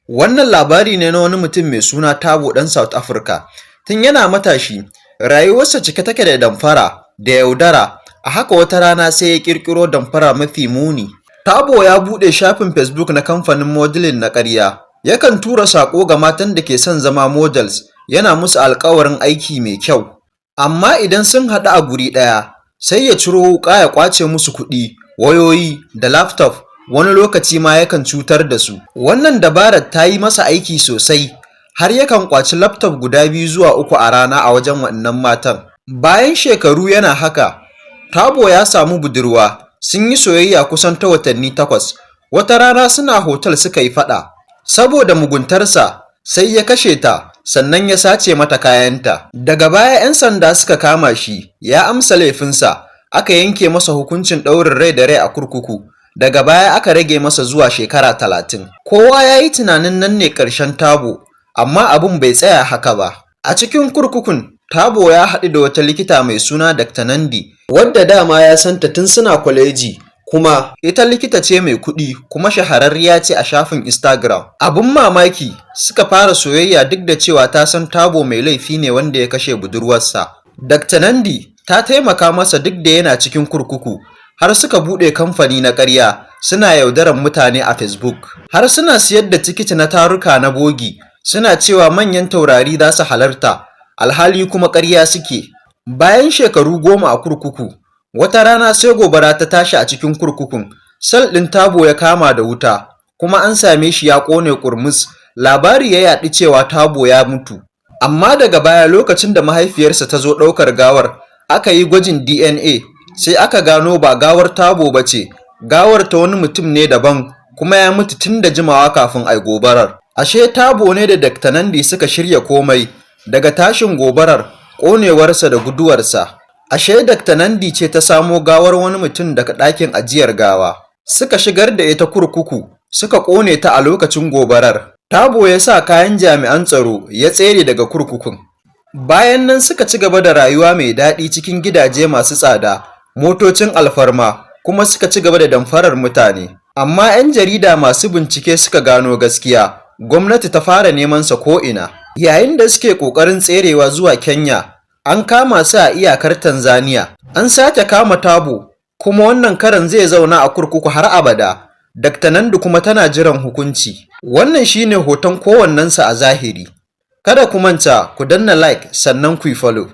Wannan labari ne na wani mutum mai suna Tabo ɗan South Africa. Tun yana matashi, rayuwarsa cike take da damfara da yaudara, a haka wata rana sai ya ƙirƙiro damfara mafi muni. Tabo ya buɗe shafin Facebook na kamfanin modeling na ƙarya. Yakan tura saƙo ga matan da ke son zama models, yana musu alƙawarin aiki mai kyau. Amma idan sun haɗu a guri ɗaya, sai ya ciro wuƙa ya ƙwace musu kuɗi, wayoyi da laptop. Wani lokaci ma yakan cutar da su. Wannan dabarar ta yi masa aiki sosai, har yakan ƙwaci laptop guda 2 zuwa 3 a rana a wajen waɗannan matan. Bayan shekaru yana haka, Tabo ya samu budurwa, sun yi soyayya kusan ta watanni 8. Wata rana suna hotel suka yi faɗa. Saboda muguntarsa, sai ya kashe ta, sannan ya sace mata kayanta. Daga baya 'yan sanda suka kama shi, ya amsa laifinsa, aka yanke masa hukuncin ɗaurin rai da rai a kurkuku. Daga baya aka rage masa zuwa shekara 30. Kowa ya yi tunanin nan ne ƙarshen Tabo, amma abin bai tsaya haka ba. A cikin kurkukun, Tabo ya haɗu da wata likita mai suna Dr. Nandi, wadda dama ya santa tun suna kwaleji, kuma ita likita ce mai kuɗi kuma shahararriya ce a shafin Instagram. Abin mamaki, suka fara soyayya duk da cewa ta san Tabo mai laifi ne wanda ya kashe budurwarsa. Dr. Nandi ta taimaka masa duk da yana cikin kurkuku. Har suka buɗe kamfani na ƙarya, suna yaudaran mutane a Facebook. Har suna siyar da tikiti na taruka na bogi, suna cewa manyan taurari za su halarta, alhali kuma ƙarya suke. Bayan shekaru 10 a kurkuku, wata rana sai gobara ta tashi a cikin kurkukun. Sel ɗin Tabo ya kama da wuta, kuma an same shi ya ƙone ƙurmus. Labari ya yaɗu cewa Tabo ya mutu. Amma daga baya, lokacin da mahaifiyarsa ta zo ɗaukar gawar, aka yi gwajin DNA. Sai aka gano ba gawar Tabo ba ce, gawar ta wani mutum ne daban, kuma ya mutu tun da jimawa kafin ai gobarar. Ashe Tabo ne da Dr. Nandi suka shirya komai, daga tashin gobarar, ƙonewarsa da guduwarsa. Ashe Dr. Nandi ce ta samo gawar wani mutum daga ɗakin ajiyar gawa. Suka shigar da ita kurkuku, suka ƙone ta a lokacin gobarar. Tabo ya sa kayan jami'an tsaro ya tsere daga kurkukun. Bayan nan suka ci gaba da rayuwa mai daɗi cikin gidaje masu tsada, motocin alfarma, kuma suka ci gaba da damfarar mutane. Amma 'yan jarida masu bincike suka gano gaskiya, gwamnati ta fara neman sa ko'ina. Yayin da suke ƙoƙarin tserewa zuwa Kenya, an kama su a iyakar Tanzania. An sake kama Tabo, kuma wannan karan zai zauna a kurkuku har abada. Dr. Nandi kuma tana jiran hukunci. Wannan shine hoton kowannensa a zahiri. Kada ku manta ku danna like sannan ku yi follow.